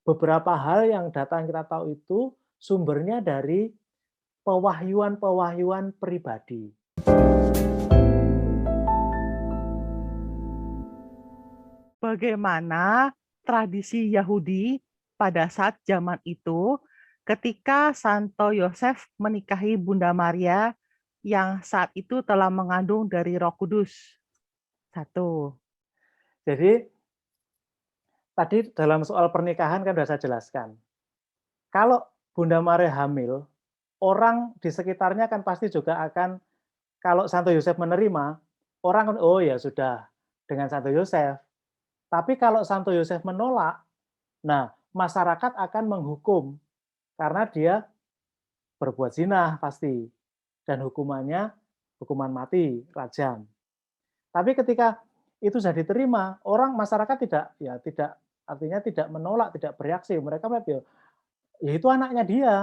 beberapa hal yang data yang kita tahu itu sumbernya dari pewahyuan-pewahyuan pribadi. Bagaimana tradisi Yahudi pada saat zaman itu ketika Santo Yosef menikahi Bunda Maria yang saat itu telah mengandung dari Roh Kudus? Satu. Jadi tadi dalam soal pernikahan kan sudah saya jelaskan. Kalau Bunda Maria hamil, orang di sekitarnya kan pasti juga akan kalau Santo Yosef menerima, orang kan, "Oh ya sudah, dengan Santo Yosef." Tapi kalau Santo Yosef menolak, nah masyarakat akan menghukum karena dia berbuat zina pasti dan hukumannya hukuman mati, rajam. Tapi ketika itu sudah diterima, orang masyarakat tidak artinya tidak menolak, tidak bereaksi. Mereka melihat ya itu anaknya dia.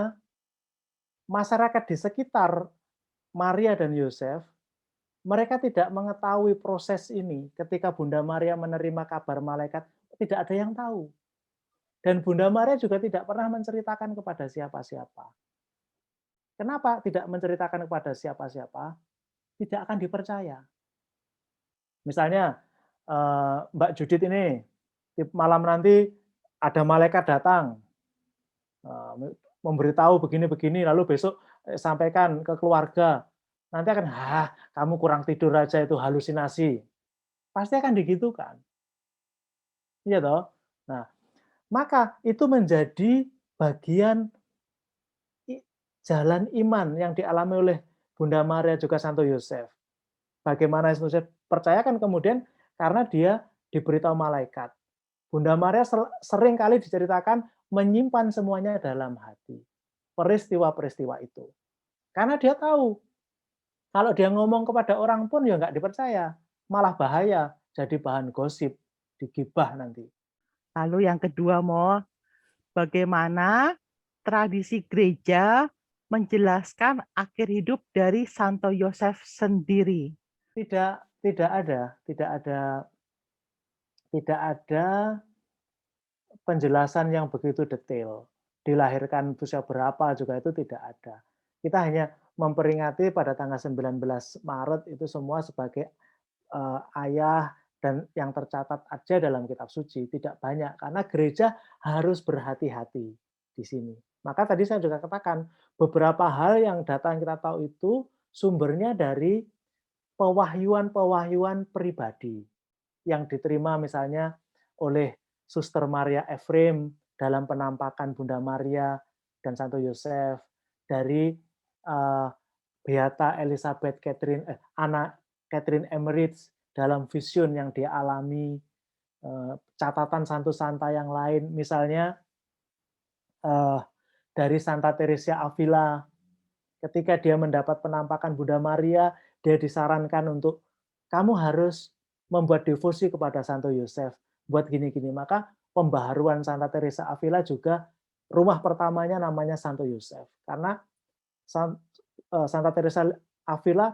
Masyarakat di sekitar Maria dan Yosef, mereka tidak mengetahui proses ini. Ketika Bunda Maria menerima kabar malaikat, tidak ada yang tahu. Dan Bunda Maria juga tidak pernah menceritakan kepada siapa-siapa. Kenapa tidak menceritakan kepada siapa-siapa? Tidak akan dipercaya. Misalnya, Mbak Judit ini, malam nanti ada malaikat datang, memberitahu begini-begini, lalu besok sampaikan ke keluarga. Nanti akan, kamu kurang tidur aja itu halusinasi. Pasti akan digitukan. Iya toh? Nah, maka itu menjadi bagian jalan iman yang dialami oleh Bunda Maria juga Santo Yosef. Bagaimana Santo Yosef percayakan kemudian karena dia diberitahu malaikat. Bunda Maria sering kali diceritakan menyimpan semuanya dalam hati. Peristiwa-peristiwa itu. Karena dia tahu, kalau dia ngomong kepada orang pun ya nggak dipercaya. Malah bahaya, jadi bahan gosip, digibah nanti. Lalu yang kedua, bagaimana tradisi gereja menjelaskan akhir hidup dari Santo Yosef sendiri? Tidak ada penjelasan yang begitu detail. Dilahirkan usia berapa juga itu tidak ada. Kita hanya memperingati pada tanggal 19 Maret itu semua sebagai ayah dan yang tercatat aja dalam kitab suci, tidak banyak karena gereja harus berhati-hati di sini. Maka tadi saya juga katakan beberapa hal yang data yang kita tahu itu sumbernya dari pewahyuan-pewahyuan pribadi yang diterima misalnya oleh Suster Maria Ephraim dalam penampakan Bunda Maria dan Santo Yosef, dari Beata Elizabeth Anna Catherine Emmerich dalam vision yang dia alami, catatan santo santa yang lain, misalnya dari Santa Teresia Avila, ketika dia mendapat penampakan Bunda Maria, dia disarankan untuk kamu harus membuat devosi kepada Santo Yosef, buat gini-gini. Maka pembaharuan Santa Teresa Avila juga rumah pertamanya namanya Santo Yosef. Karena Santa Teresa Avila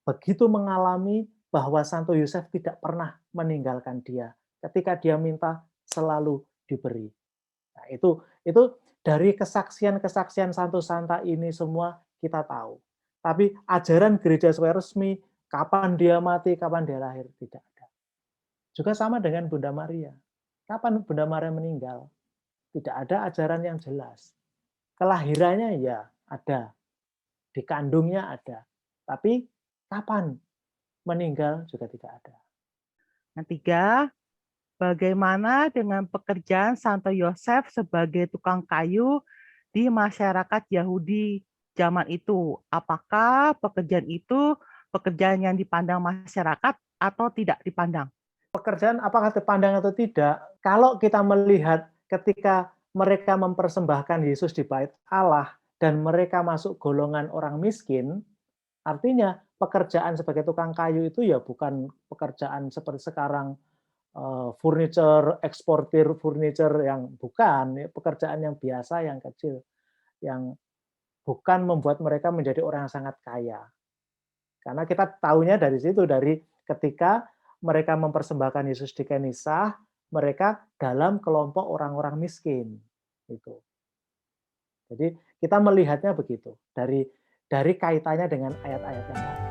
begitu mengalami bahwa Santo Yosef tidak pernah meninggalkan dia. Ketika dia minta, selalu diberi. Nah, itu dari kesaksian-kesaksian Santo Santa ini semua kita tahu. Tapi ajaran gereja secara resmi, kapan dia mati, kapan dia lahir, tidak ada. Juga sama dengan Bunda Maria. Kapan Bunda Maria meninggal? Tidak ada ajaran yang jelas. Kelahirannya ya ada, dikandungnya ada. Tapi kapan meninggal juga tidak ada. Yang tiga, bagaimana dengan pekerjaan Santo Yosef sebagai tukang kayu di masyarakat Yahudi zaman itu? Apakah pekerjaan itu pekerjaan yang dipandang masyarakat atau tidak dipandang? Pekerjaan apakah terpandang atau tidak, kalau kita melihat ketika mereka mempersembahkan Yesus di bait Allah dan mereka masuk golongan orang miskin, artinya pekerjaan sebagai tukang kayu itu ya bukan pekerjaan seperti sekarang, furniture, eksportir furniture yang bukan, ya pekerjaan yang biasa, yang kecil, yang bukan membuat mereka menjadi orang yang sangat kaya. Karena kita tahunya dari situ, dari ketika mereka mempersembahkan Yesus di Kenisah, mereka dalam kelompok orang-orang miskin, gitu. Jadi kita melihatnya begitu, dari kaitannya dengan ayat-ayat yang lain.